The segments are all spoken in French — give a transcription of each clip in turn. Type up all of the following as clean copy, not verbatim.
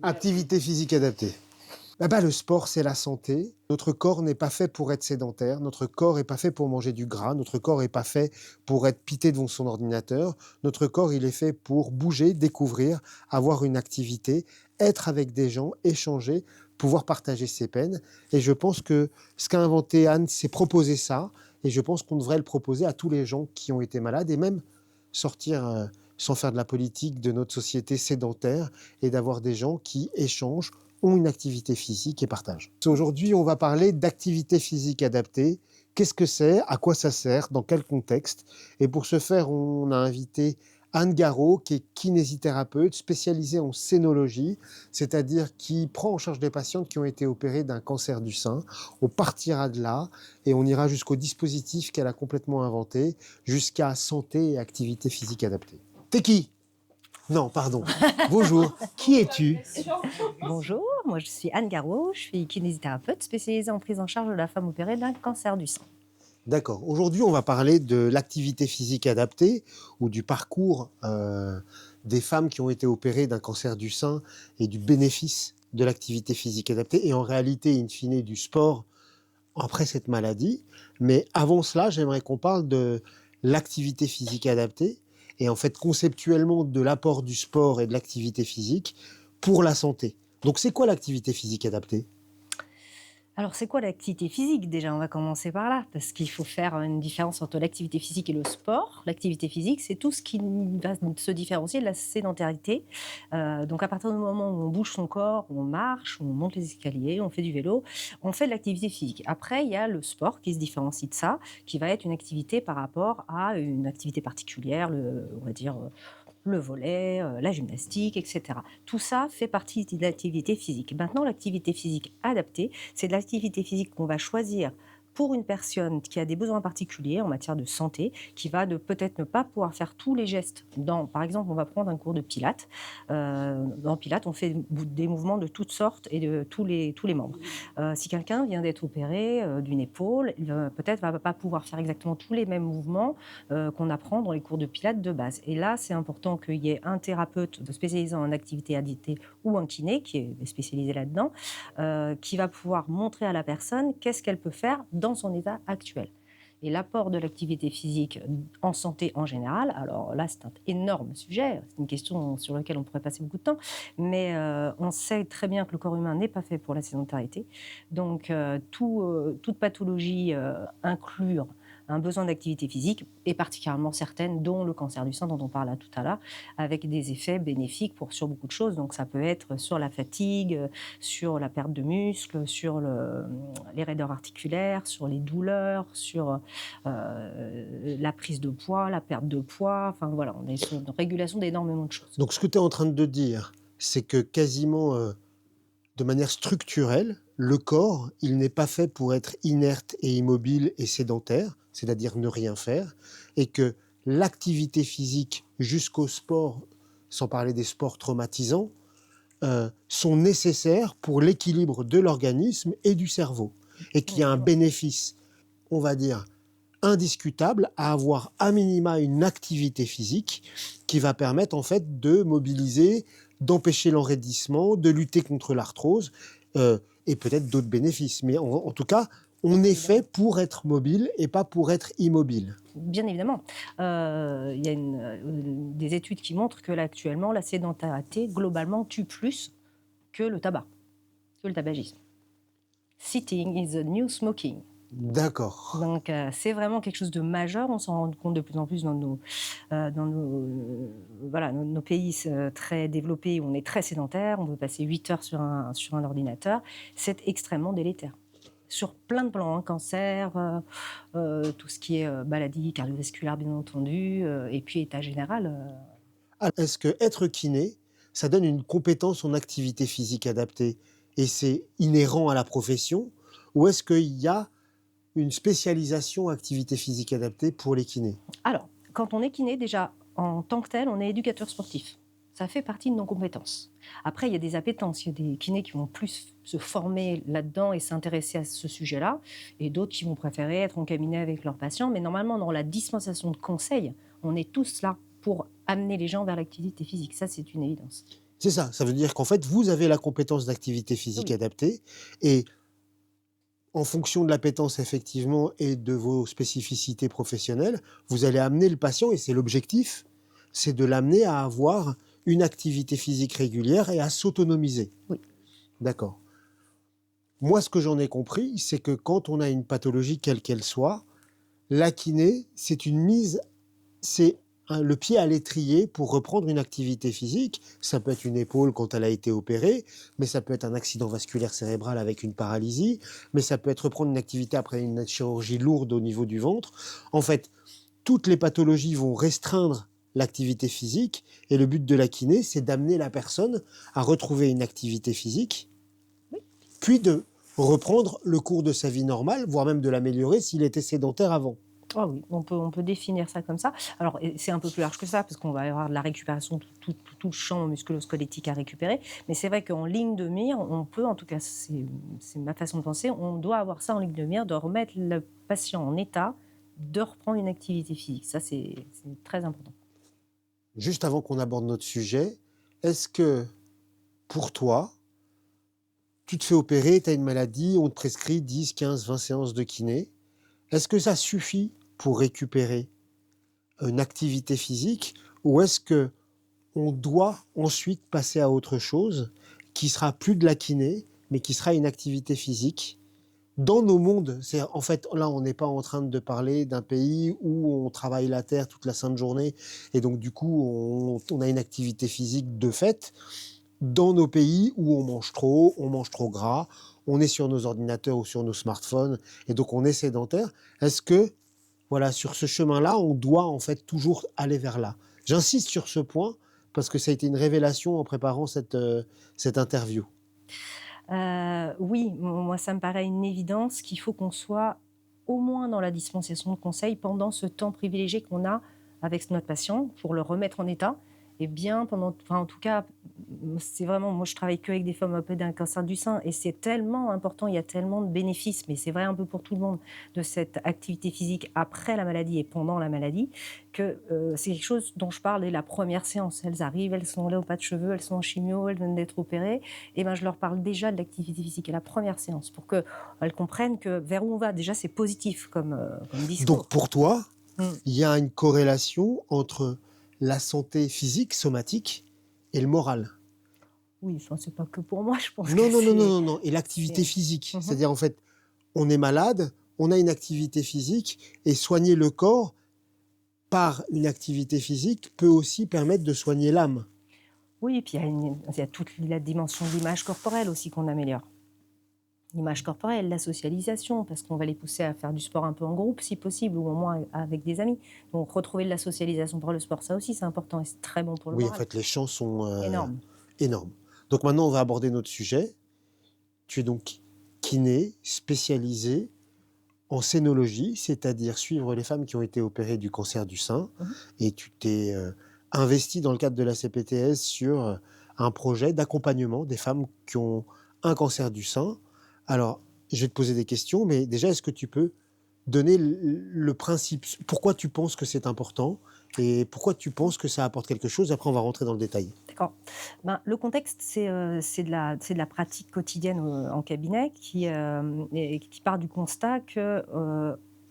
Activité physique adaptée. Le sport, c'est la santé. Notre corps n'est pas fait pour être sédentaire. Notre corps n'est pas fait pour manger du gras. Notre corps n'est pas fait pour être pité devant son ordinateur. Notre corps, il est fait pour bouger, découvrir, avoir une activité, être avec des gens, échanger, pouvoir partager ses peines. Et je pense que ce qu'a inventé Anne, c'est proposer ça. Et je pense qu'on devrait le proposer à tous les gens qui ont été malades et même sortir, sans faire de la politique, de notre société sédentaire et d'avoir des gens qui échangent, ont une activité physique et partagent. Aujourd'hui, on va parler d'activité physique adaptée. Qu'est-ce que c'est? À quoi ça sert? Dans quel contexte? Et pour ce faire, on a invité Anne Garot, qui est kinésithérapeute spécialisée en scénologie, c'est-à-dire qui prend en charge des patientes qui ont été opérées d'un cancer du sein. On partira de là et on ira jusqu'au dispositif qu'elle a complètement inventé, jusqu'à santé et activité physique adaptée. T'es qui? Non, pardon. Bonjour. Qui es-tu? Bonjour, moi je suis Anne Garot, je suis kinésithérapeute spécialisée en prise en charge de la femme opérée d'un cancer du sein. D'accord. Aujourd'hui, on va parler de l'activité physique adaptée ou du parcours des femmes qui ont été opérées d'un cancer du sein et du bénéfice de l'activité physique adaptée et en réalité, in fine, du sport après cette maladie. Mais avant cela, j'aimerais qu'on parle de l'activité physique adaptée et en fait conceptuellement de l'apport du sport et de l'activité physique pour la santé. Donc c'est quoi l'activité physique adaptée? Alors c'est quoi l'activité physique déjà? On va commencer par là, parce qu'il faut faire une différence entre l'activité physique et le sport. L'activité physique, c'est tout ce qui va se différencier de la sédentarité. Donc à partir du moment où on bouge son corps, on marche, on monte les escaliers, on fait du vélo, on fait de l'activité physique. Après, il y a le sport qui se différencie de ça, qui va être une activité par rapport à une activité particulière, on va dire le volley, la gymnastique, etc. Tout ça fait partie de l'activité physique. Maintenant, l'activité physique adaptée, c'est de l'activité physique qu'on va choisir pour une personne qui a des besoins particuliers en matière de santé, qui va peut-être ne pas pouvoir faire tous les gestes. Par exemple, on va prendre un cours de pilates. Dans pilates, on fait des mouvements de toutes sortes et de tous les membres. Si quelqu'un vient d'être opéré d'une épaule, il peut-être va pas pouvoir faire exactement tous les mêmes mouvements qu'on apprend dans les cours de pilates de base. Et là, c'est important qu'il y ait un thérapeute spécialisé en activité adaptée ou un kiné qui est spécialisé là-dedans, qui va pouvoir montrer à la personne qu'est-ce qu'elle peut faire dans son état actuel. Et l'apport de l'activité physique en santé en général, alors là, c'est un énorme sujet, c'est une question sur laquelle on pourrait passer beaucoup de temps, mais on sait très bien que le corps humain n'est pas fait pour la sédentarité. Donc, toute pathologie inclure un besoin d'activité physique, et particulièrement certaines, dont le cancer du sein dont on parlait tout à l'heure, avec des effets bénéfiques sur beaucoup de choses. Donc ça peut être sur la fatigue, sur la perte de muscles, sur les raideurs articulaires, sur les douleurs, sur la prise de poids, la perte de poids. Enfin voilà, on est sur une régulation d'énormément de choses. Donc ce que tu es en train de dire, c'est que quasiment de manière structurelle, le corps, il n'est pas fait pour être inerte et immobile et sédentaire, c'est-à-dire ne rien faire, et que l'activité physique jusqu'au sport, sans parler des sports traumatisants, sont nécessaires pour l'équilibre de l'organisme et du cerveau, et qu'il y a un bénéfice, on va dire, indiscutable à avoir à minima une activité physique qui va permettre en fait de mobiliser, d'empêcher l'enraidissement, de lutter contre l'arthrose et peut-être d'autres bénéfices. Mais en tout cas, on est fait pour être mobile et pas pour être immobile. Bien évidemment. Il y a des études qui montrent que actuellement, la sédentarité, globalement, tue plus que le tabac, que le tabagisme. Sitting is the new smoking. D'accord. Donc, c'est vraiment quelque chose de majeur. On s'en rend compte de plus en plus dans nos pays très développés où on est très sédentaire. On peut passer 8 heures sur un ordinateur. C'est extrêmement délétère. Sur plein de plans, cancer, tout ce qui est maladie cardiovasculaire, bien entendu, et puis état général. Alors, est-ce que être kiné, ça donne une compétence en activité physique adaptée et c'est inhérent à la profession, ou est-ce qu'il y a une spécialisation activité physique adaptée pour les kinés? Alors, quand on est kiné, déjà, en tant que tel, on est éducateur sportif. Ça fait partie de nos compétences. Après, il y a des appétences. Il y a des kinés qui vont plus se former là-dedans et s'intéresser à ce sujet-là, et d'autres qui vont préférer être en cabinet avec leurs patients. Mais normalement, dans la dispensation de conseils, on est tous là pour amener les gens vers l'activité physique. Ça, c'est une évidence. C'est ça. Ça veut dire qu'en fait, vous avez la compétence d'activité physique Oui, adaptée et en fonction de l'appétence effectivement et de vos spécificités professionnelles, vous allez amener le patient, et c'est l'objectif, c'est de l'amener à avoir une activité physique régulière et à s'autonomiser. oui, D'accord. Moi, ce que j'en ai compris, c'est que quand on a une pathologie quelle qu'elle soit, la kiné, c'est une mise, c'est le pied à l'étrier pour reprendre une activité physique. Ça peut être une épaule quand elle a été opérée, mais ça peut être un accident vasculaire cérébral avec une paralysie, mais ça peut être reprendre une activité après une chirurgie lourde au niveau du ventre. En fait, toutes les pathologies vont restreindre l'activité physique et le but de la kiné, c'est d'amener la personne à retrouver une activité physique, oui. puis de reprendre le cours de sa vie normale, voire même de l'améliorer s'il était sédentaire avant. Ah oui, on peut définir ça comme ça. Alors, c'est un peu plus large que ça, parce qu'on va y avoir de la récupération, tout le champ musculo-squelettique à récupérer. Mais c'est vrai qu'en ligne de mire, on peut, en tout cas, c'est ma façon de penser, on doit avoir ça en ligne de mire, de remettre le patient en état de reprendre une activité physique. Ça, c'est très important. Juste avant qu'on aborde notre sujet, est-ce que pour toi, tu te fais opérer, tu as une maladie, on te prescrit 10, 15, 20 séances de kiné, est-ce que ça suffit pour récupérer une activité physique ou est-ce que on doit ensuite passer à autre chose qui sera plus de la kiné, mais qui sera une activité physique dans nos mondes? C'est en fait là, on n'est pas en train de parler d'un pays où on travaille la terre toute la sainte journée et donc du coup on a une activité physique de fait. Dans nos pays où on mange trop gras, on est sur nos ordinateurs ou sur nos smartphones et donc on est sédentaire. Est-ce que voilà, sur ce chemin-là, on doit en fait toujours aller vers là? J'insiste sur ce point parce que ça a été une révélation en préparant cette interview. Oui, moi, ça me paraît une évidence qu'il faut qu'on soit au moins dans la dispensation de conseils pendant ce temps privilégié qu'on a avec notre patient pour le remettre en état. Et bien pendant, enfin, en tout cas, c'est vraiment, moi je travaille que avec des femmes opérées d'un cancer du sein et c'est tellement important, il y a tellement de bénéfices, mais c'est vrai un peu pour tout le monde, de cette activité physique après la maladie et pendant la maladie, que c'est quelque chose dont je parle dès la première séance. Elles arrivent, elles sont là au pas de cheveux, elles sont en chimio, elles viennent d'être opérées, et ben je leur parle déjà de l'activité physique à la première séance pour qu'elles comprennent que vers où on va, déjà c'est positif comme Donc discours. pour toi, Mm. il y a une corrélation entre la santé physique, somatique et le moral. Oui, enfin, c'est pas que pour moi, je pense que Non, non, non, non, c'est... non, non. Et l'activité c'est... physique. Mhm. C'est-à-dire, en fait, on est malade, on a une activité physique, et soigner le corps par une activité physique peut aussi permettre de soigner l'âme. Oui, et puis il y a toute la dimension de l'image corporelle aussi qu'on améliore. L'image corporelle, la socialisation, parce qu'on va les pousser à faire du sport un peu en groupe, si possible, ou au moins avec des amis. Donc, retrouver de la socialisation par le sport, ça aussi, c'est important et c'est très bon pour le Oui, en moral. fait, les champs sont Énorme. énormes. Donc maintenant, on va aborder notre sujet. Tu es donc kiné, spécialisé en scénologie, c'est-à-dire suivre les femmes qui ont été opérées du cancer du sein. Mhm. Et tu t'es investi dans le cadre de la CPTS sur un projet d'accompagnement des femmes qui ont un cancer du sein. Alors, je vais te poser des questions, mais déjà, est-ce que tu peux donner le principe? Pourquoi tu penses que c'est important et pourquoi tu penses que ça apporte quelque chose? Après, on va rentrer dans le détail. D'accord. Ben, le contexte, c'est de la pratique quotidienne en cabinet qui part du constat que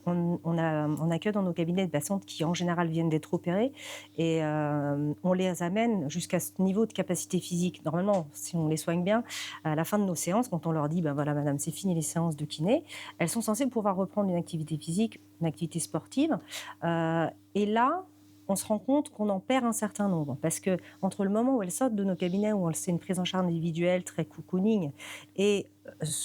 on accueille dans nos cabinets des patientes qui, en général, viennent d'être opérées et on les amène jusqu'à ce niveau de capacité physique. Normalement, si on les soigne bien, à la fin de nos séances, quand on leur dit ben voilà, madame, c'est fini les séances de kiné, elles sont censées pouvoir reprendre une activité physique, une activité sportive. Et là, on se rend compte qu'on en perd un certain nombre parce que entre le moment où elles sortent de nos cabinets, où c'est une prise en charge individuelle très cocooning, et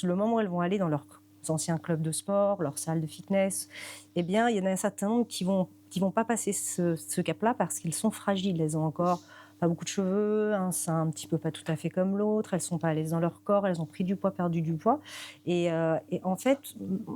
le moment où elles vont aller dans leurs anciens clubs de sport, leur salle de fitness, eh bien, il y en a un certain nombre qui vont pas passer ce cap-là parce qu'ils sont fragiles. Elles ont encore pas beaucoup de cheveux, un sein un petit peu pas tout à fait comme l'autre, elles sont pas à l'aise dans leur corps, elles ont pris du poids, perdu du poids. Et en fait,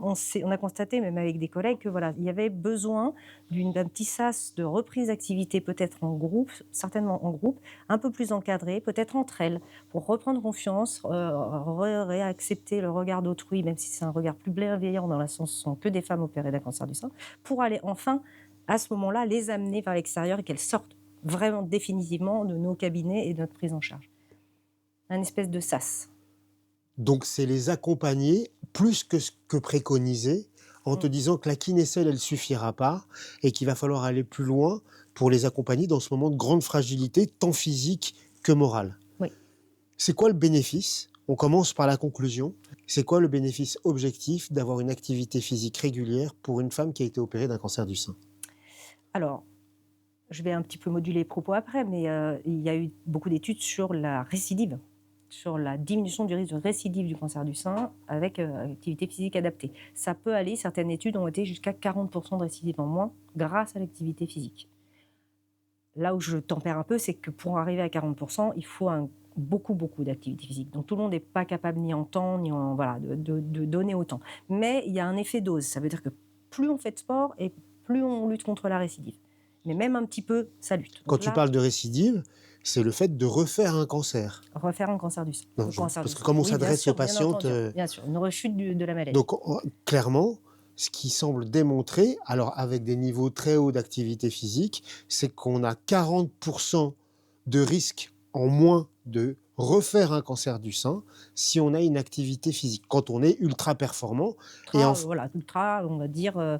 on a constaté, même avec des collègues, que voilà, il y avait besoin d'un petit sas de reprise d'activité, peut-être en groupe, certainement en groupe, un peu plus encadré, peut-être entre elles, pour reprendre confiance, réaccepter le regard d'autrui, même si c'est un regard plus bienveillant dans le sens où ce sont que des femmes opérées d'un cancer du sein, pour aller enfin, à ce moment-là, les amener vers l'extérieur et qu'elles sortent vraiment définitivement de nos cabinets et de notre prise en charge. un espèce de sas. Donc, c'est les accompagner plus que ce que préconisé, en te Mm. disant que la kiné seule, elle suffira pas et qu'il va falloir aller plus loin pour les accompagner dans ce moment de grande fragilité, tant physique que morale. Oui. C'est quoi le bénéfice? On commence par la conclusion. C'est quoi le bénéfice objectif d'avoir une activité physique régulière pour une femme qui a été opérée d'un cancer du sein? Alors, je vais un petit peu moduler les propos après, mais il y a eu beaucoup d'études sur la récidive, sur la diminution du risque de récidive du cancer du sein avec activité physique adaptée. Ça peut aller, certaines études ont été jusqu'à 40% de récidive en moins grâce à l'activité physique. Là où je tempère un peu, c'est que pour arriver à 40%, il faut beaucoup d'activité physique. Donc tout le monde n'est pas capable ni en temps, ni en voilà, de donner autant. Mais il y a un effet dose. Ça veut dire que plus on fait de sport et plus on lutte contre la récidive. Mais même un petit peu, ça lutte. Quand Donc tu là, parles de récidive, c'est le fait de refaire un cancer. refaire un cancer du sein. Non, Le cancer parce du que sein. comme on Oui, bien s'adresse aux sûr, bien patientes, entendu. Bien sûr, une rechute de la maladie. donc clairement, ce qui semble démontrer, alors avec des niveaux très hauts d'activité physique, c'est qu'on a 40% de risque en moins de refaire un cancer du sein si on a une activité physique, quand on est ultra performant. Et Ultra, voilà, ultra, on va dire,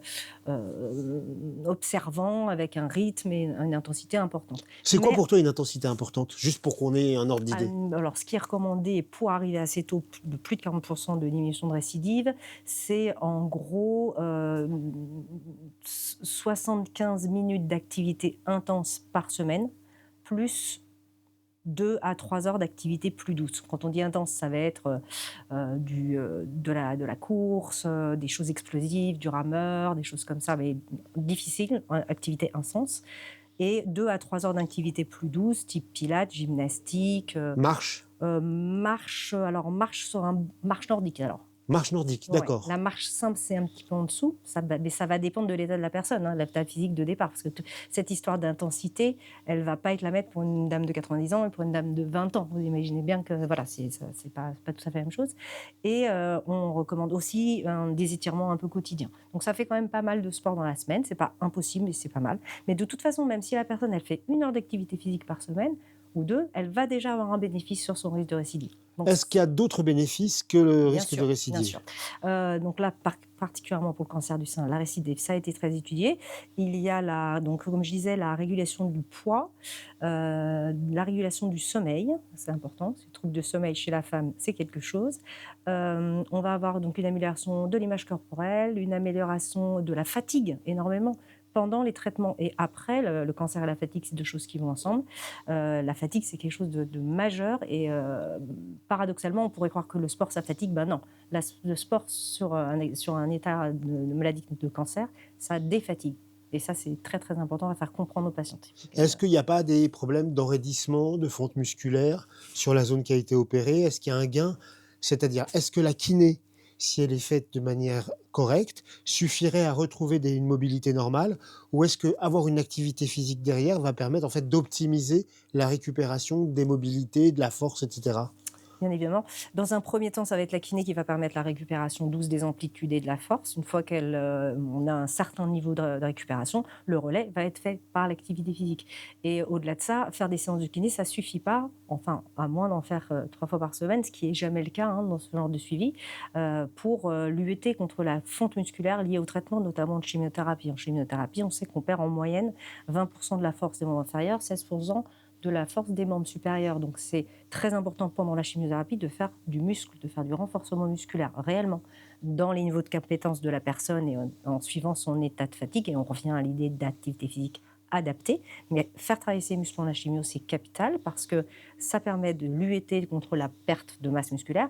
observant, avec un rythme et une intensité importante. c'est quoi Mais pour toi une intensité importante, juste pour qu'on ait un ordre d'idée? alors, ce qui est recommandé pour arriver à ces taux de plus de 40% de diminution de récidive, c'est en gros 75 minutes d'activité intense par semaine, plus 2 à 3 heures d'activité plus douce. Quand on dit intense, ça va être de la course, des choses explosives, du rameur, des choses comme ça, mais difficiles, activité intense. Et 2 à 3 heures d'activité plus douce, type pilates, gymnastique, Marche? marche, alors marche nordique alors. Marche nordique, Ouais. d'accord. La marche simple, c'est un petit peu en dessous, mais ça va dépendre de l'état de la personne, hein, l'état physique de départ, parce que cette histoire d'intensité, elle ne va pas être la même pour une dame de 90 ans et pour une dame de 20 ans. Vous imaginez bien que voilà, c'est pas tout à fait la même chose. Et on recommande aussi des étirements un peu quotidiens. Donc ça fait quand même pas mal de sport dans la semaine, c'est pas impossible, mais c'est pas mal. Mais de toute façon, même si la personne, elle fait 1 heure d'activité physique par semaine, ou 2, elle va déjà avoir un bénéfice sur son risque de récidive. Donc, Est-ce qu'il y a d'autres bénéfices que le bien risque de sûr, bien récidive? sûr. Donc là, particulièrement pour le cancer du sein, la récidive, ça a été très étudié. Il y a donc comme je disais, la régulation du poids, la régulation du sommeil, c'est important. Ces troubles de sommeil chez la femme, c'est quelque chose. On va avoir donc une amélioration de l'image corporelle, une amélioration de la fatigue énormément pendant les traitements et après. Le cancer et la fatigue, c'est deux choses qui vont ensemble. La fatigue, c'est quelque chose de majeur et paradoxalement, on pourrait croire que le sport, ça fatigue. Ben non, le sport sur un état de maladie de cancer, ça défatigue. Et ça, c'est très, très important à faire comprendre aux patientes. Est-ce qu'il n'y a pas des problèmes d'enraidissement, de fonte musculaire sur la zone qui a été opérée? Est-ce qu'il y a un gain? C'est-à-dire, est-ce que la kiné, si elle est faite de manière correcte, suffirait à retrouver une mobilité normale? Ou est-ce qu'avoir une activité physique derrière va permettre en fait d'optimiser la récupération des mobilités, de la force, etc.? Bien évidemment. Dans un premier temps, ça va être la kiné qui va permettre la récupération douce des amplitudes et de la force. Une fois qu'on a un certain niveau de récupération, le relais va être fait par l'activité physique. Et au-delà de ça, faire des séances de kiné, ça ne suffit pas, enfin, à moins d'en faire 3 fois par semaine, ce qui n'est jamais le cas dans ce genre de suivi, pour lutter contre la fonte musculaire liée au traitement, notamment de chimiothérapie. En chimiothérapie, on sait qu'on perd en moyenne 20% de la force des membres inférieurs, 16% de la force des membres supérieurs. Donc c'est très important pendant la chimiothérapie de faire du muscle, de faire du renforcement musculaire, réellement, dans les niveaux de compétence de la personne et en suivant son état de fatigue. Et on revient à l'idée d'activité physique adaptée. Mais faire travailler ses muscles en la chimio, c'est capital parce que ça permet de lutter contre la perte de masse musculaire.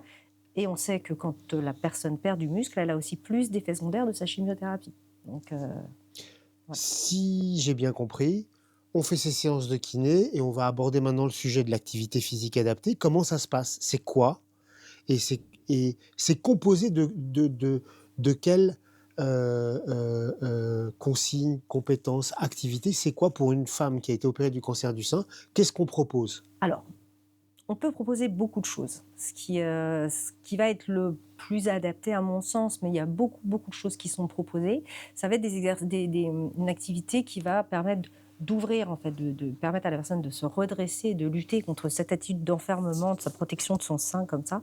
Et on sait que quand la personne perd du muscle, elle a aussi plus d'effets secondaires de sa chimiothérapie. Donc, voilà. Si j'ai bien compris, on fait ces séances de kiné et on va aborder maintenant le sujet de l'activité physique adaptée. Comment ça se passe? C'est quoi? Et c'est composé de quelles consignes, compétences, activités? C'est quoi pour une femme qui a été opérée du cancer du sein? Qu'est-ce qu'on propose? Alors, on peut proposer beaucoup de choses. Ce qui va être le plus adapté à mon sens, mais il y a beaucoup de choses qui sont proposées. Ça va être une activité qui va permettre d'ouvrir, en fait, de permettre à la personne de se redresser, de lutter contre cette attitude d'enfermement, de sa protection de son sein comme ça.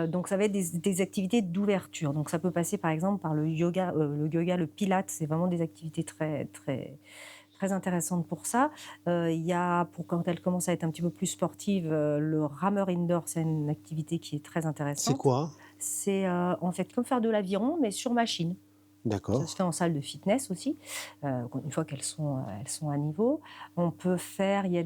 Donc ça va être des activités d'ouverture. Donc ça peut passer par exemple par le yoga, le pilates, c'est vraiment des activités très, très, très intéressantes pour ça. Il y a, pour quand elle commence à être un petit peu plus sportive, le rameur indoor, c'est une activité qui est très C'est intéressante. quoi? C'est en fait comme faire de l'aviron, mais sur machine. Ça se D'accord. fait en salle de fitness aussi, une fois elles sont à niveau. On peut faire, il y a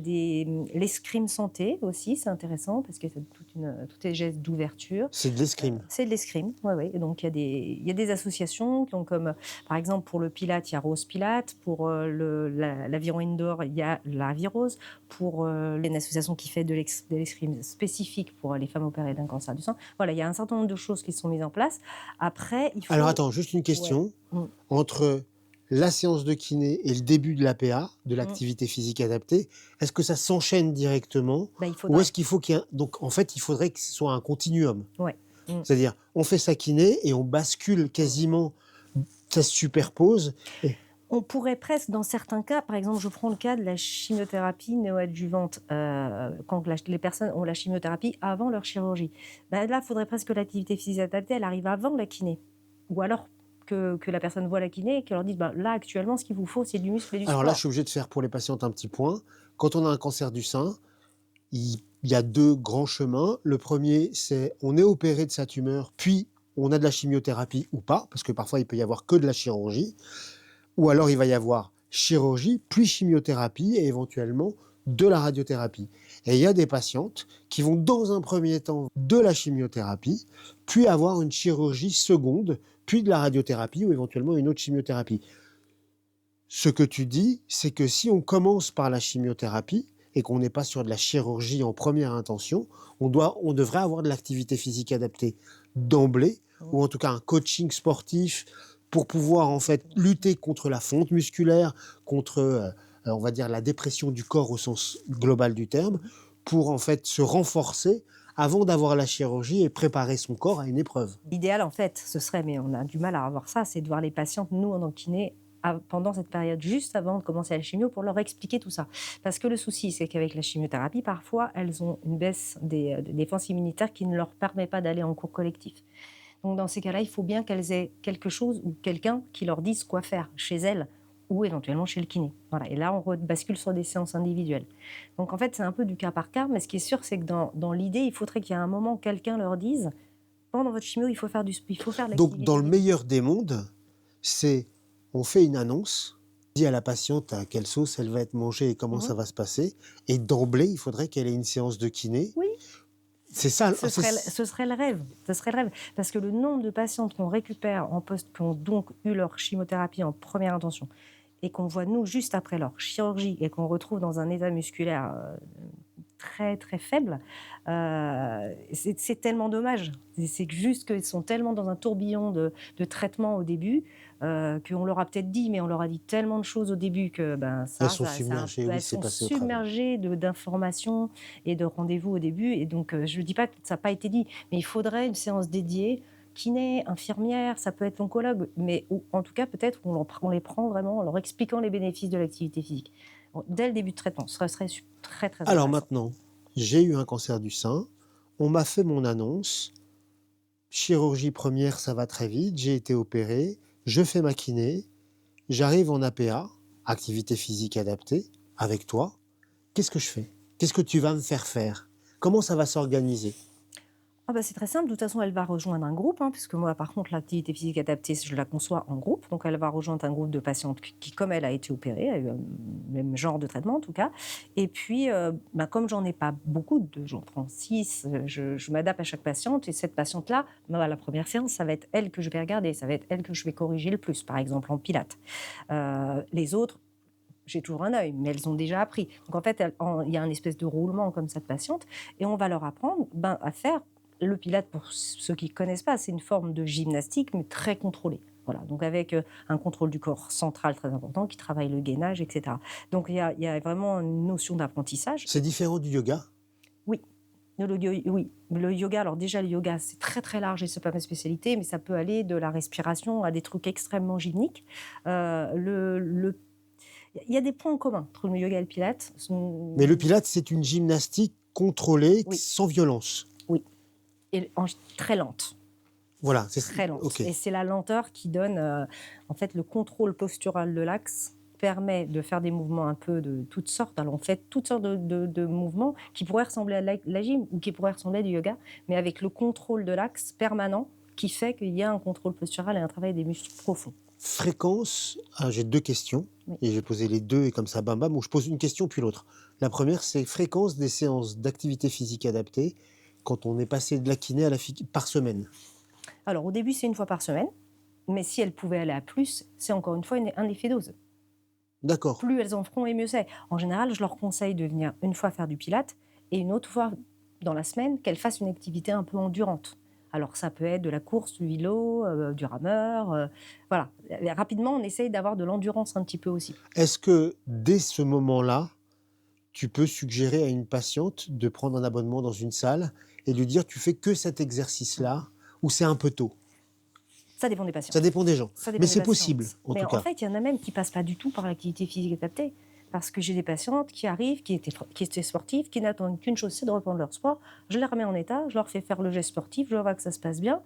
l'escrime santé aussi, c'est intéressant parce que c'est tous les gestes d'ouverture. C'est de l'escrime. C'est de l'escrime, oui, oui. Et donc il y a des associations qui ont comme, par exemple pour le Pilate, il y a Rose Pilate, pour l'aviron indoor, il y a l'Avirose, pour une association qui fait de l'escrime spécifique pour les femmes opérées d'un cancer du sein. Voilà, il y a un certain nombre de choses qui sont mises en place. Après, il faut... Alors attends, juste une Ouais. question. Entre la séance de kiné et le début de l'APA, de l'activité physique adaptée, est-ce que ça s'enchaîne directement Il ou faudra. est-ce qu'il faut qu'il y ait Donc en fait, il faudrait que ce soit un continuum. Ouais. C'est-à-dire, on fait sa kiné et on bascule quasiment, ça se superpose. Et... On pourrait presque, dans certains cas, par exemple, je prends le cas de la chimiothérapie néoadjuvante, quand les personnes ont la chimiothérapie avant leur chirurgie. Là, il faudrait presque que l'activité physique adaptée, elle arrive avant la kiné. Ou alors que la personne voit la kiné et qu'elle leur dise, là, actuellement, ce qu'il vous faut, c'est du muscle et du sport. Alors là, je suis obligé de faire pour les patientes un petit point. Quand on a un cancer du sein, il y a 2 grands chemins. Le premier, c'est on est opéré de sa tumeur, puis on a de la chimiothérapie ou pas, parce que parfois il peut y avoir que de la chirurgie. Ou alors il va y avoir chirurgie, puis chimiothérapie et éventuellement de la radiothérapie. Et il y a des patientes qui vont dans un premier temps de la chimiothérapie, puis avoir une chirurgie seconde, puis de la radiothérapie ou éventuellement une autre chimiothérapie. Ce que tu dis, c'est que si on commence par la chimiothérapie et qu'on n'est pas sur de la chirurgie en première intention, on devrait avoir de l'activité physique adaptée d'emblée, ou en tout cas un coaching sportif pour pouvoir en fait lutter contre la fonte musculaire, contre on va dire la dépression du corps au sens global du terme, pour en fait se renforcer avant d'avoir la chirurgie et préparer son corps à une épreuve. L'idéal en fait, ce serait, mais on a du mal à avoir ça, c'est de voir les patientes, nous en kiné, pendant cette période, juste avant de commencer la chimio, pour leur expliquer tout ça. Parce que le souci, c'est qu'avec la chimiothérapie, parfois, elles ont une baisse des défenses immunitaires qui ne leur permet pas d'aller en cours collectif. Donc, dans ces cas-là, il faut bien qu'elles aient quelque chose ou quelqu'un qui leur dise quoi faire chez elles ou éventuellement chez le kiné. Voilà. Et là, on bascule sur des séances individuelles. Donc, en fait, c'est un peu du cas par cas, mais ce qui est sûr, c'est que dans l'idée, il faudrait qu'il y ait un moment, quelqu'un leur dise pendant votre chimio, il faut faire l'activité. Donc, dans le meilleur des mondes, c'est on fait une annonce, on dit à la patiente à quelle sauce elle va être mangée et comment ça va se passer, et d'emblée, il faudrait qu'elle ait une séance de kiné. Oui. C'est ça. Ce serait le rêve. Ce serait le rêve. Parce que le nombre de patientes qu'on récupère qui ont donc eu leur chimiothérapie en première intention et qu'on voit, nous, juste après leur chirurgie et qu'on retrouve dans un état musculaire très, très faible, c'est tellement dommage. C'est juste qu'ils sont tellement dans un tourbillon de traitement au début qu'on leur a peut-être dit, mais on leur a dit tellement de choses au début que elles sont submergées, elles sont submergées d'informations et de rendez-vous au début. Et donc, je ne dis pas que ça n'a pas été dit, mais il faudrait une séance dédiée, kiné, infirmière, ça peut être oncologue, mais en tout cas, peut-être on les prend vraiment en leur expliquant les bénéfices de l'activité physique. Dès le début de traitement, ce serait très, très Alors intéressant. maintenant, j'ai eu un cancer du sein, on m'a fait mon annonce, chirurgie première, ça va très vite, j'ai été opéré, je fais ma kiné, j'arrive en APA, activité physique adaptée, avec toi. Qu'est-ce que je fais? Qu'est-ce que tu vas me faire faire? Comment ça va s'organiser? C'est très simple. De toute façon, elle va rejoindre un groupe, puisque moi, par contre, l'activité physique adaptée, je la conçois en groupe. Donc, elle va rejoindre un groupe de patientes qui, comme elle a été opérée, a eu le même genre de traitement, en tout cas. Et puis, comme j'en ai pas beaucoup, j'en prends 6, je m'adapte à chaque patiente. Et cette patiente-là, la première séance, ça va être elle que je vais regarder. Ça va être elle que je vais corriger le plus, par exemple, en pilates. Les autres, j'ai toujours un œil, mais elles ont déjà appris. Donc, en fait, il y a un espèce de roulement comme ça de patiente. Et on va leur apprendre à faire. Le pilate, pour ceux qui ne connaissent pas, c'est une forme de gymnastique, mais très contrôlée. Voilà, donc avec un contrôle du corps central très important qui travaille le gainage, etc. Donc il y a vraiment une notion d'apprentissage. C'est différent du yoga? Oui. Oui, le yoga, alors déjà le yoga c'est très très large et c'est pas ma spécialité, mais ça peut aller de la respiration à des trucs extrêmement gymniques. Il y a des points en commun entre le yoga et le pilates. Mais le pilates, c'est une gymnastique contrôlée, Oui. sans violence. Oui, et très lente. Voilà, c'est Très lente. OK. Et c'est la lenteur qui donne, en fait, le contrôle postural de l'axe permet de faire des mouvements un peu de toutes sortes. Alors, on fait toutes sortes de mouvements qui pourraient ressembler à la gym ou qui pourraient ressembler à du yoga, mais avec le contrôle de l'axe permanent qui fait qu'il y a un contrôle postural et un travail des muscles profonds. Fréquence, j'ai 2 questions Oui. et je vais poser les 2 et comme ça bam bam, ou je pose une question puis l'autre. La première, c'est fréquence des séances d'activité physique adaptée quand on est passé de la kiné à la par semaine? Alors, au début, c'est 1 fois par semaine, mais si elles pouvaient aller à plus, c'est encore une fois un effet dose. D'accord. Plus elles en feront et mieux c'est. En général, je leur conseille de venir 1 fois faire du pilates et une autre fois dans la semaine qu'elles fassent une activité un peu endurante. Alors ça peut être de la course, du vélo, du rameur, voilà. Rapidement, on essaye d'avoir de l'endurance un petit peu aussi. Est-ce que dès ce moment-là, tu peux suggérer à une patiente de prendre un abonnement dans une salle et lui dire: «Tu fais que cet exercice-là» ou c'est un peu tôt? Ça dépend des patients. Ça dépend des gens. Ça dépend Mais des c'est patientes. possible, en Mais tout en cas. fait, il y en a même qui passent pas du tout par l'activité physique adaptée. Parce que j'ai des patientes qui arrivent, qui étaient sportives, qui n'attendent qu'une chose, c'est de reprendre leur sport. Je les remets en état, je leur fais faire le geste sportif, je vois que ça se passe bien.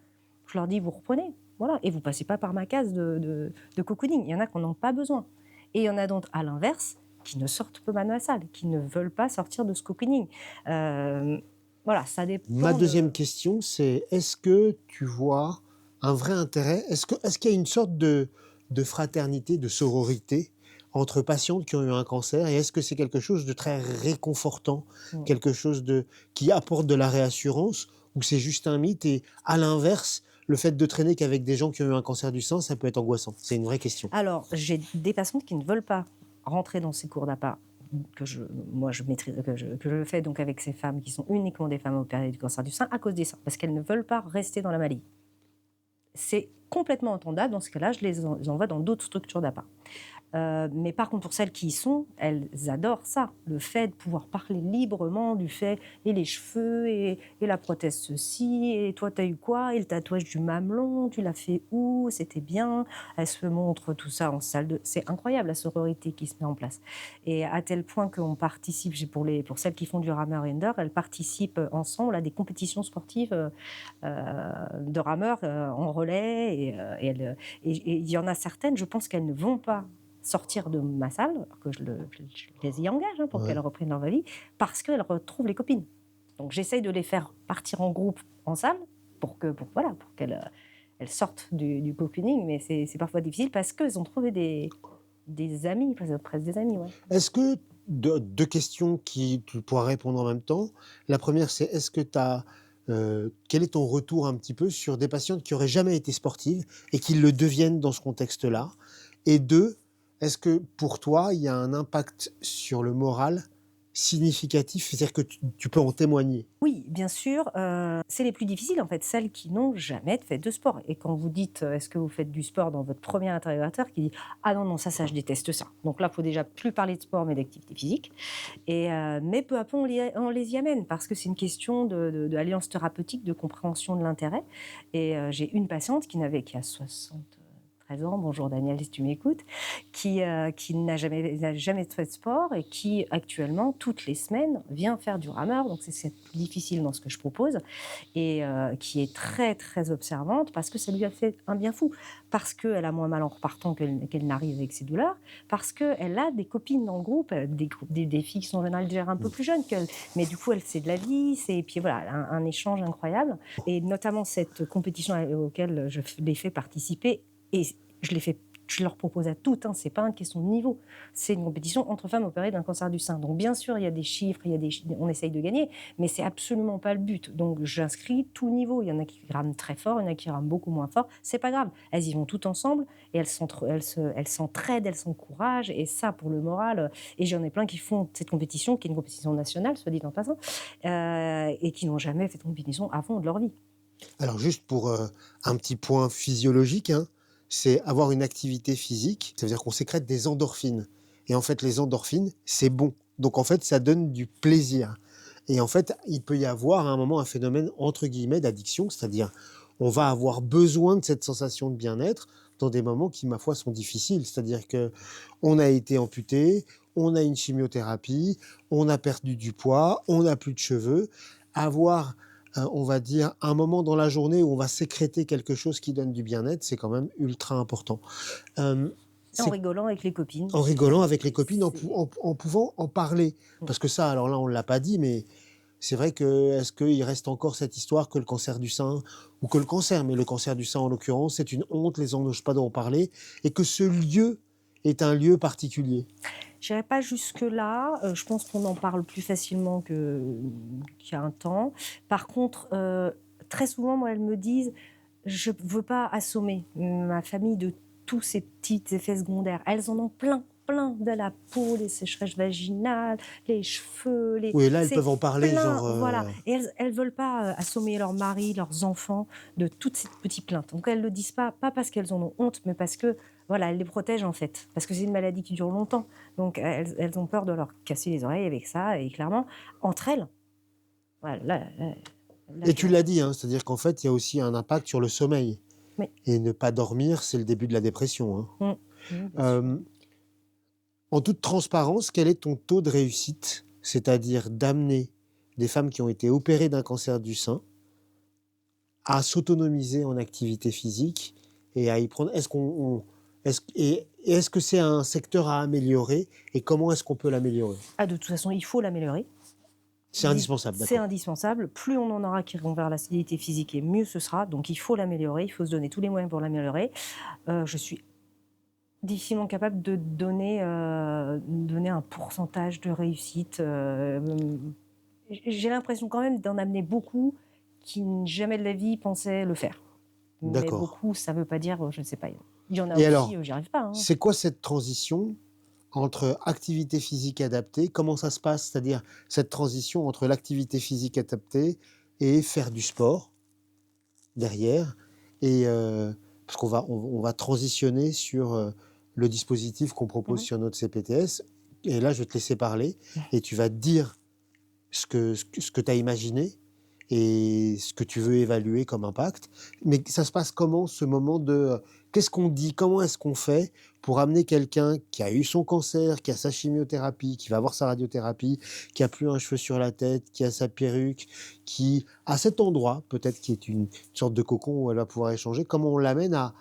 Je leur dis, vous reprenez. Voilà. Et vous passez pas par ma case de cocooning. Il y en a qui n'en ont pas besoin. Et il y en a d'autres, à l'inverse, qui ne sortent pas de la salle, qui ne veulent pas sortir de ce cocooning. Voilà, ça dépend. Ma deuxième question, c'est est-ce que tu vois un vrai intérêt? Est-ce qu'il y a une sorte de fraternité, de sororité entre patientes qui ont eu un cancer? Et est-ce que c'est quelque chose de très réconfortant, quelque chose qui apporte de la réassurance, ou c'est juste un mythe? Et à l'inverse, le fait de traîner qu'avec des gens qui ont eu un cancer du sein, ça peut être angoissant. C'est une vraie question. Alors, j'ai des patientes qui ne veulent pas rentrer dans ces cours d'appât moi je maîtrise, que je fais donc avec ces femmes qui sont uniquement des femmes opérées du cancer du sein à cause des seins, parce qu'elles ne veulent pas rester dans la maladie. C'est complètement entendable. Dans ce cas-là, je les envoie dans d'autres structures d'appât. Mais par contre, pour celles qui y sont, elles adorent ça. Le fait de pouvoir parler librement du fait, et les cheveux, et la prothèse ceci, et toi, t'as eu quoi? Et le tatouage du mamelon, tu l'as fait où? C'était bien. Elles se montrent tout ça en salle de... C'est incroyable, la sororité qui se met en place. Et à tel point qu'on participe, pour celles qui font du rameur indoor, elles participent ensemble à des compétitions sportives de rameurs en relais. Et il y en a certaines, je pense qu'elles ne vont pas sortir de ma salle, alors que je les y engage pour qu'elles reprennent leur vie, parce qu'elles retrouvent les copines. Donc j'essaye de les faire partir en groupe en salle pour qu'elles sortent du cocooning, mais c'est parfois difficile parce qu'elles ont trouvé des amis, presque des amis. Ouais. Est-ce que, deux questions qui tu pourras répondre en même temps. La première, c'est est-ce que tu as, quel est ton retour un petit peu sur des patientes qui auraient jamais été sportives et qui le deviennent dans ce contexte-là? Et deux, est-ce que pour toi, il y a un impact sur le moral significatif? C'est-à-dire que tu peux en témoigner? Oui, bien sûr, c'est les plus difficiles en fait, celles qui n'ont jamais fait de sport. Et quand vous dites, est-ce que vous faites du sport dans votre premier interrogateur qui dit: «Ah non, non, ça je déteste ça». Donc là, il faut déjà plus parler de sport mais d'activité physique. Mais peu à peu, on les y amène parce que c'est une question d'alliance thérapeutique, de compréhension de l'intérêt. Et j'ai une patiente qui a 73 ans, bonjour Daniel si tu m'écoutes, qui n'a jamais fait de sport et qui actuellement, toutes les semaines, vient faire du rameur. Donc c'est plus difficile dans ce que je propose. Et qui est très très observante parce que ça lui a fait un bien fou. Parce qu'elle a moins mal en repartant qu'elle n'arrive avec ses douleurs. Parce qu'elle a des copines dans le groupe, des filles qui sont en général déjà un peu plus jeunes qu'elle. Mais du coup, elle sait de la vie. Et puis voilà, un échange incroyable. Et notamment cette compétition auquel je les fais participer. Et je leur propose à toutes, c'est pas une question de niveau, c'est une compétition entre femmes opérées d'un cancer du sein. Donc bien sûr, il y a des chiffres, on essaye de gagner, mais c'est absolument pas le but. Donc j'inscris tout niveau. Il y en a qui rament très fort, il y en a qui rament beaucoup moins fort. C'est pas grave, elles y vont toutes ensemble et elles s'entraident, elles s'encouragent. Et ça, pour le moral, et j'en ai plein qui font cette compétition, qui est une compétition nationale, soit dit en passant, et qui n'ont jamais fait de compétition avant de leur vie. Alors juste pour un petit point physiologique, c'est avoir une activité physique, ça veut dire qu'on sécrète des endorphines. Et en fait, les endorphines, c'est bon. Donc en fait, ça donne du plaisir. Et en fait, il peut y avoir à un moment un phénomène entre guillemets d'addiction, c'est-à-dire on va avoir besoin de cette sensation de bien-être. dans des moments qui, ma foi, sont difficiles. C'est-à-dire qu'on a été amputé, on a une chimiothérapie, on a perdu du poids, on n'a plus de cheveux. Avoir, on va dire, un moment dans la journée où on va sécréter quelque chose qui donne du bien-être, c'est quand même ultra important. Euh, En c'est rigolant avec les copines. en rigolant avec les copines, C'est- en pouvant en parler. Parce que ça, alors là, on ne l'a pas dit, mais c'est vrai que est-ce qu'il reste encore cette histoire que le cancer du sein, ou que le cancer, mais le cancer du sein en l'occurrence, c'est une honte, les gens n'osent pas en parler, et que ce lieu est un lieu particulier. Je n'irai pas jusque-là. Je pense qu'on en parle plus facilement qu'il y a un temps. Par contre, très souvent, moi, elles me disent, je ne veux pas assommer ma famille de tous ces petits effets secondaires. Elles en ont plein, plein de la peau, les sécheresses vaginales, les cheveux, Oui, là, elles c'est peuvent en parler, plein, genre... voilà. Et elles veulent pas assommer leur mari, leurs enfants de toutes ces petites plaintes. Donc elles le disent pas parce qu'elles en ont honte, mais parce que voilà, elles les protègent en fait, parce que c'est une maladie qui dure longtemps. Donc elles ont peur de leur casser les oreilles avec ça, et clairement, entre elles, voilà, là, Et je tu leur l'as dis, dit, hein, c'est-à-dire qu'en fait, il y a aussi un impact sur le sommeil. mais Et ne pas dormir, c'est le début de la dépression. Hein. bien sûr. Euh, En toute transparence, quel est ton taux de réussite, c'est-à-dire d'amener des femmes qui ont été opérées d'un cancer du sein à s'autonomiser en activité physique et à y prendre. Est-ce que c'est un secteur à améliorer et comment est-ce qu'on peut l'améliorer? Ah, de toute façon, il faut l'améliorer. C'est indispensable, C'est d'accord. indispensable. Plus on en aura qui iront vers la solidité physique, et mieux ce sera. Donc il faut l'améliorer, il faut se donner tous les moyens pour l'améliorer. Je suis difficilement capable de donner un pourcentage de réussite. J'ai l'impression quand même d'en amener beaucoup qui jamais de la vie pensaient le faire. Mais D'accord. beaucoup, ça ne veut pas dire, je ne sais pas. Il y en a Et aussi, alors, j'y arrive pas. Hein. c'est quoi cette transition entre activité physique adaptée? Comment ça se passe? C'est-à-dire cette transition entre l'activité physique adaptée et faire du sport derrière. Et parce on va transitionner sur le dispositif qu'on propose Mhm. sur notre CPTS. Et là, je vais te laisser parler et tu vas te dire ce que tu as imaginé et ce que tu veux évaluer comme impact. Mais ça se passe comment ce moment de qu'est-ce qu'on dit, comment est-ce qu'on fait pour amener quelqu'un qui a eu son cancer, qui a sa chimiothérapie, qui va avoir sa radiothérapie, qui a plus un cheveu sur la tête, qui a sa perruque, qui à cet endroit peut-être qui est une sorte de cocon où elle va pouvoir échanger, comment on l'amène à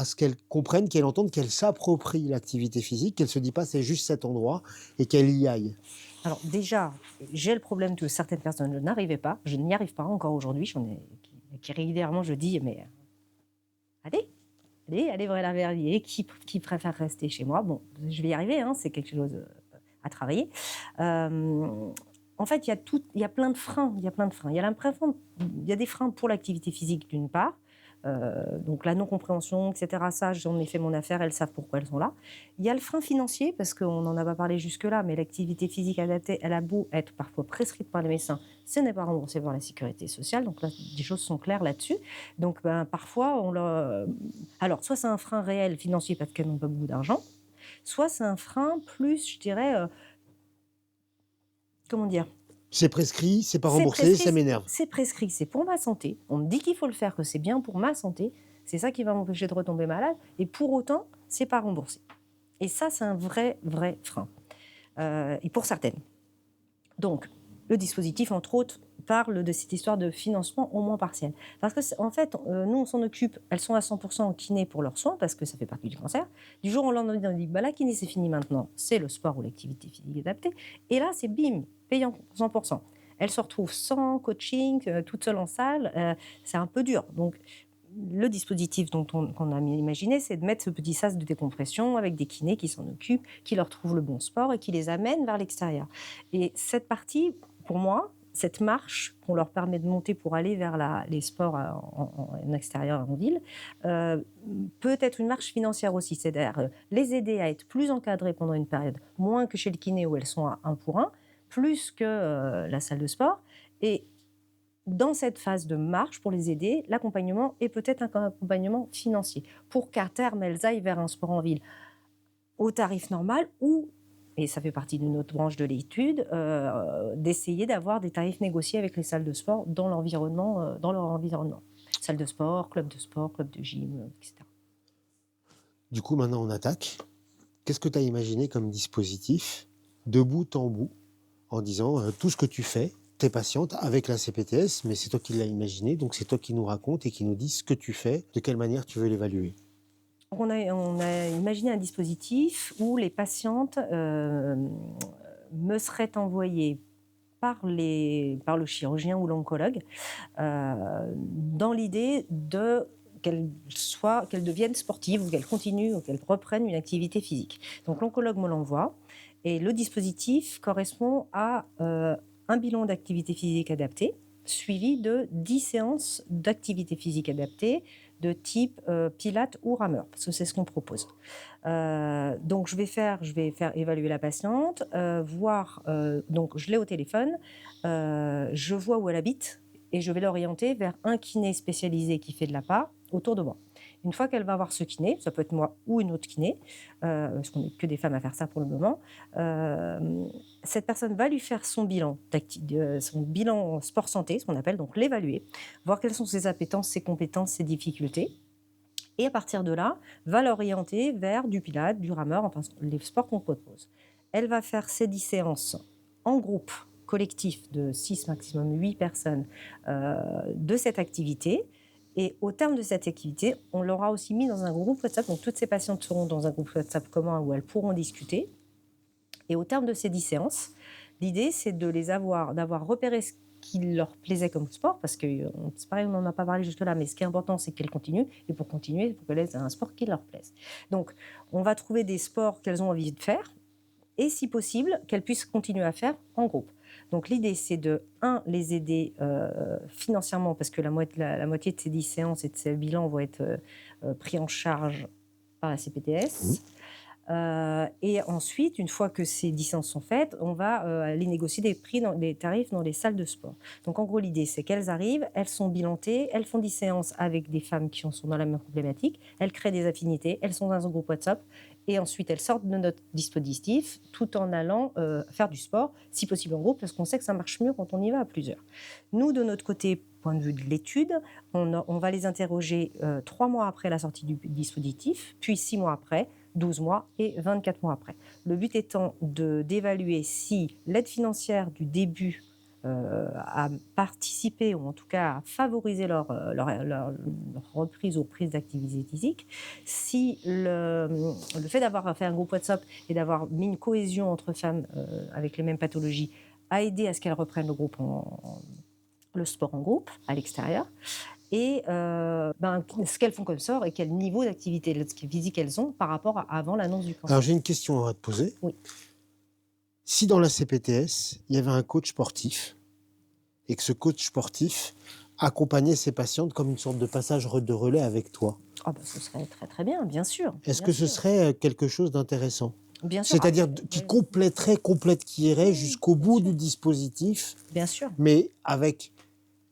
ce qu'elle comprenne, qu'elle entende, qu'elle s'approprie l'activité physique, qu'elle se dit pas c'est juste cet endroit et qu'elle y aille. Alors déjà, j'ai le problème que certaines personnes n'arrivaient pas. Je n'y arrive pas encore aujourd'hui. J'en ai qui régulièrement je dis, mais allez, Vrella Verlier, qui préfère rester chez moi. Bon, je vais y arriver, hein, c'est quelque chose à travailler. En fait, il y a plein de freins. Il y a plein de freins. Il y a des freins pour l'activité physique d'une part. Donc la non-compréhension, etc. Ça, j'en ai fait mon affaire, elles savent pourquoi elles sont là. Il y a le frein financier, parce qu'on n'en a pas parlé jusque-là, mais l'activité physique adaptée, elle a beau être parfois prescrite par les médecins, ce n'est pas remboursé par la sécurité sociale, donc là, des choses sont claires là-dessus. Donc parfois, alors soit c'est un frein réel financier parce qu'elles n'ont pas beaucoup d'argent, soit c'est un frein plus, je dirais, comment dire, C'est prescrit, c'est pas remboursé, ça m'énerve. c'est prescrit, c'est pour ma santé. On me dit qu'il faut le faire, que c'est bien pour ma santé. C'est ça qui va m'empêcher de retomber malade. Et pour autant, c'est pas remboursé. Et ça, c'est un vrai, vrai frein. Et pour certaines. Donc, le dispositif, entre autres, parle de cette histoire de financement au moins partiel. Parce que, en fait, nous, on s'en occupe. Elles sont à 100% en kiné pour leurs soins, parce que ça fait partie du cancer. Du jour au lendemain, on dit, bah, la kiné, c'est fini maintenant. C'est le sport ou l'activité physique adaptée. Et là, c'est bim, payant 100%. Elles se retrouvent sans coaching, toutes seules en salle. C'est un peu dur. Donc, le dispositif qu'on a imaginé, c'est de mettre ce petit sas de décompression avec des kinés qui s'en occupent, qui leur trouvent le bon sport et qui les amènent vers l'extérieur. Et cette partie, pour moi, cette marche qu'on leur permet de monter pour aller vers les sports en extérieur, en ville, peut être une marche financière aussi. C'est-à-dire les aider à être plus encadrées pendant une période, moins que chez le kiné où elles sont à 1 pour 1, plus que la salle de sport. Et dans cette phase de marche, pour les aider, l'accompagnement est peut-être un accompagnement financier pour qu'à terme, elles aillent vers un sport en ville au tarif normal ou, et ça fait partie d'une autre branche de l'étude, d'essayer d'avoir des tarifs négociés avec les salles de sport dans leur environnement. Salle de sport, club de gym, etc. Du coup, maintenant, on attaque. Qu'est-ce que tu as imaginé comme dispositif, de bout en bout, en disant tout ce que tu fais, t'es patiente avec la CPTS, mais c'est toi qui l'as imaginé, donc c'est toi qui nous raconte et qui nous dit ce que tu fais, de quelle manière tu veux l'évaluer. On a imaginé un dispositif où les patientes me seraient envoyées par le chirurgien ou l'oncologue dans l'idée qu'elles deviennent sportives ou qu'elles continuent ou qu'elles reprennent une activité physique. Donc l'oncologue me l'envoie et le dispositif correspond à un bilan d'activité physique adaptée suivi de 10 séances d'activité physique adaptée de type pilates ou rameur, parce que c'est ce qu'on propose. Donc je vais faire évaluer la patiente, donc je l'ai au téléphone, je vois où elle habite et je vais l'orienter vers un kiné spécialisé qui fait de la part autour de moi. Une fois qu'elle va voir ce kiné, ça peut être moi ou une autre kiné, parce qu'on n'est que des femmes à faire ça pour le moment, cette personne va lui faire son bilan sport santé, ce qu'on appelle, donc l'évaluer, voir quelles sont ses appétences, ses compétences, ses difficultés. Et à partir de là, va l'orienter vers du pilates, du rameur, enfin les sports qu'on propose. Elle va faire ces 10 séances en groupe collectif de 6, maximum 8 personnes de cette activité. Et au terme de cette activité, on l'aura aussi mis dans un groupe WhatsApp. Donc toutes ces patientes seront dans un groupe WhatsApp commun où elles pourront discuter. Et au terme de ces 10 séances, l'idée, c'est d'avoir repéré ce qui leur plaisait comme sport, parce que c'est pareil, on n'en a pas parlé jusque-là, mais ce qui est important, c'est qu'elles continuent. Et pour continuer, il faut qu'elles aient un sport qui leur plaise. Donc, on va trouver des sports qu'elles ont envie de faire, et si possible, qu'elles puissent continuer à faire en groupe. Donc l'idée, c'est les aider financièrement, parce que la moitié de ces 10 séances et de ces bilans vont être pris en charge par la CPTS. Et ensuite, une fois que ces 10 séances sont faites, on va aller négocier des tarifs dans les salles de sport. Donc en gros, l'idée, c'est qu'elles arrivent, elles sont bilantées, elles font 10 séances avec des femmes qui sont dans la même problématique, elles créent des affinités, elles sont dans un groupe WhatsApp, et ensuite elles sortent de notre dispositif tout en allant faire du sport, si possible en groupe, parce qu'on sait que ça marche mieux quand on y va à plusieurs. Nous, de notre côté, point de vue de l'étude, on va les interroger 3 mois après la sortie du dispositif, puis 6 mois après, 12 mois et 24 mois après. Le but étant d'évaluer si l'aide financière du début a participé, ou en tout cas a favorisé leur reprise ou prise d'activité physique, si le fait d'avoir fait un groupe WhatsApp et d'avoir mis une cohésion entre femmes avec les mêmes pathologies a aidé à ce qu'elles reprennent le sport en groupe à l'extérieur, et ce qu'elles font comme sport et quel niveau d'activité physique elles ont par rapport à avant l'annonce du cancer. Alors j'ai une question à te poser. Oui. Si dans la CPTS, il y avait un coach sportif et que ce coach sportif accompagnait ses patientes comme une sorte de passage de relais avec toi, Ce serait très très bien, bien sûr. est-ce que ce serait quelque chose d'intéressant ? Bien sûr. C'est-à-dire qui irait jusqu'au bout du dispositif. Bien sûr. Mais avec...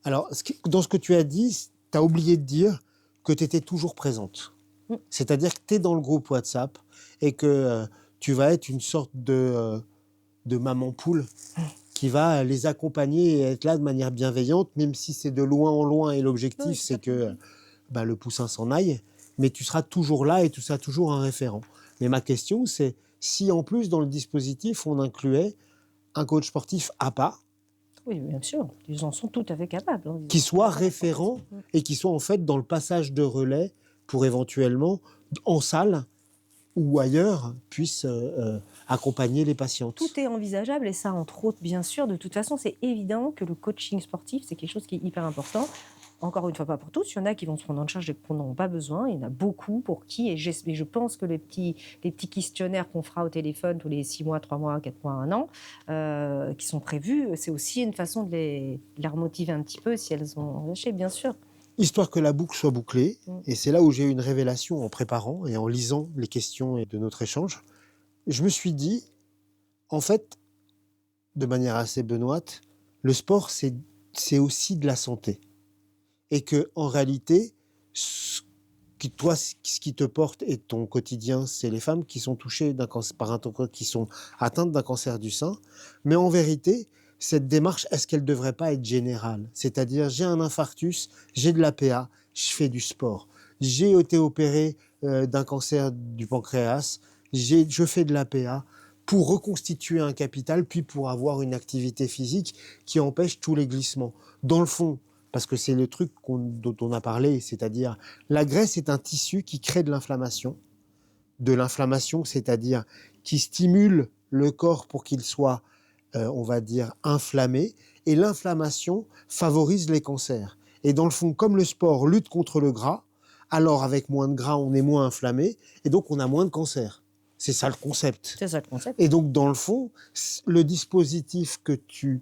Alors, dans ce que tu as dit, tu as oublié de dire que tu étais toujours présente. C'est-à-dire que tu es dans le groupe WhatsApp et que tu vas être une sorte de maman poule qui va les accompagner et être là de manière bienveillante, même si c'est de loin en loin et l'objectif, c'est que le poussin s'en aille. Mais tu seras toujours là et tu seras toujours un référent. Mais ma question, c'est si en plus, dans le dispositif, on incluait un coach sportif à part, oui, bien sûr, ils en sont tout à fait capables. Qui soit référent et qui soit en fait dans le passage de relais pour éventuellement, en salle ou ailleurs, puisse accompagner les patientes. Tout est envisageable et ça, entre autres, bien sûr. De toute façon, c'est évident que le coaching sportif, c'est quelque chose qui est hyper important. Encore une fois, pas pour tous. Il y en a qui vont se prendre en charge et qui n'en ont pas besoin. Il y en a beaucoup pour qui, et je pense que les petits questionnaires qu'on fera au téléphone tous les 6 mois, 3 mois, 4 mois, 1 an, qui sont prévus, c'est aussi une façon de les remotiver un petit peu si elles ont lâché, bien sûr. Histoire que la boucle soit bouclée, et c'est là où j'ai eu une révélation en préparant et en lisant les questions de notre échange. Je me suis dit, en fait, de manière assez benoîte, le sport, c'est aussi de la santé. Et que en réalité, ce qui te porte et ton quotidien, c'est les femmes qui sont touchées qui sont atteintes d'un cancer du sein. Mais en vérité, cette démarche, est-ce qu'elle ne devrait pas être générale ? C'est-à-dire, j'ai un infarctus, j'ai de l'APA, je fais du sport. J'ai été opéré d'un cancer du pancréas, je fais de l'APA pour reconstituer un capital, puis pour avoir une activité physique qui empêche tous les glissements. Dans le fond, parce que c'est le truc dont on a parlé, c'est-à-dire la graisse est un tissu qui crée de l'inflammation, c'est-à-dire qui stimule le corps pour qu'il soit, on va dire, inflammé, et l'inflammation favorise les cancers. Et dans le fond, comme le sport lutte contre le gras, alors avec moins de gras, on est moins inflammé, et donc on a moins de cancers. C'est ça le concept. C'est ça le concept. Et donc, dans le fond, le dispositif que tu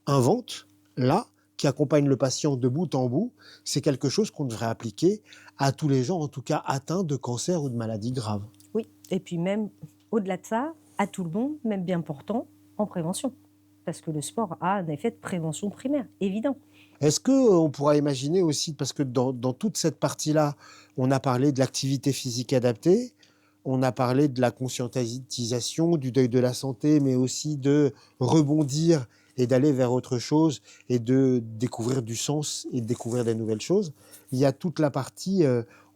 inventes, là, qui accompagne le patient de bout en bout, c'est quelque chose qu'on devrait appliquer à tous les gens, en tout cas atteints de cancer ou de maladies graves. Oui, et puis même au-delà de ça, à tout le monde, même bien portant, en prévention. Parce que le sport a un effet de prévention primaire, évident. Est-ce qu'on pourra imaginer aussi, parce que dans toute cette partie-là, on a parlé de l'activité physique adaptée, on a parlé de la conscientisation, du deuil de la santé, mais aussi de rebondir et d'aller vers autre chose et de découvrir du sens et de découvrir des nouvelles choses. Il y a toute la partie,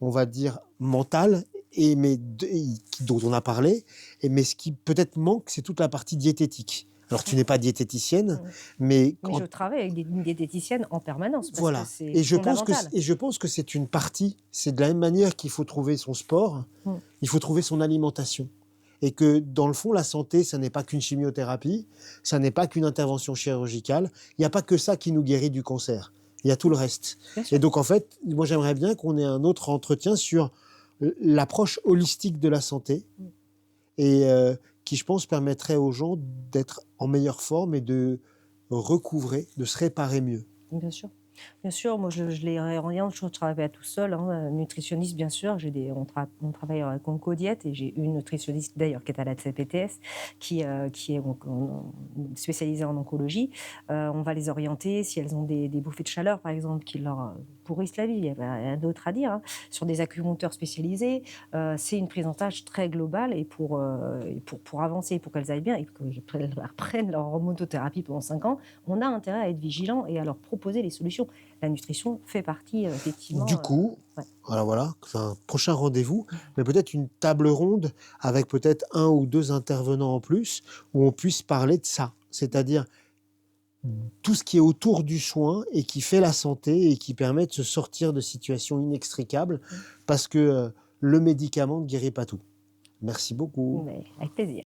on va dire, mentale, dont on a parlé, mais ce qui peut-être manque, c'est toute la partie diététique. Alors, tu n'es pas diététicienne, mais je travaille avec une diététicienne en permanence. Parce voilà. Que c'est et je fondamental. pense que c'est une partie. C'est de la même manière qu'il faut trouver son sport, il faut trouver son alimentation. Et que dans le fond, la santé, ça n'est pas qu'une chimiothérapie, ça n'est pas qu'une intervention chirurgicale. Il n'y a pas que ça qui nous guérit du cancer. Il y a tout le reste. Et donc, en fait, moi, j'aimerais bien qu'on ait un autre entretien sur l'approche holistique de la santé et qui, je pense, permettrait aux gens d'être en meilleure forme et de recouvrer, de se réparer mieux. Bien sûr. Bien sûr, moi je les réoriente, je ne travaille pas tout seul, hein, nutritionniste bien sûr, on travaille avec Oncodiète et j'ai une nutritionniste d'ailleurs qui est à la CPTS, qui est spécialisée en oncologie. On va les orienter si elles ont des bouffées de chaleur par exemple qui leur pourrissent la vie, il n'y a rien d'autre à dire, hein, sur des acupuncteurs spécialisés. C'est une prise en charge très globale et pour avancer, pour qu'elles aillent bien et qu'elles reprennent leur hormonothérapie pendant 5 ans, on a intérêt à être vigilant et à leur proposer les solutions. La nutrition fait partie, effectivement. Du coup, voilà, c'est un prochain rendez-vous, mais peut-être une table ronde avec peut-être 1 ou 2 intervenants en plus, où on puisse parler de ça, c'est-à-dire tout ce qui est autour du soin et qui fait la santé et qui permet de se sortir de situations inextricables, parce que le médicament ne guérit pas tout. Merci beaucoup. Mais avec plaisir.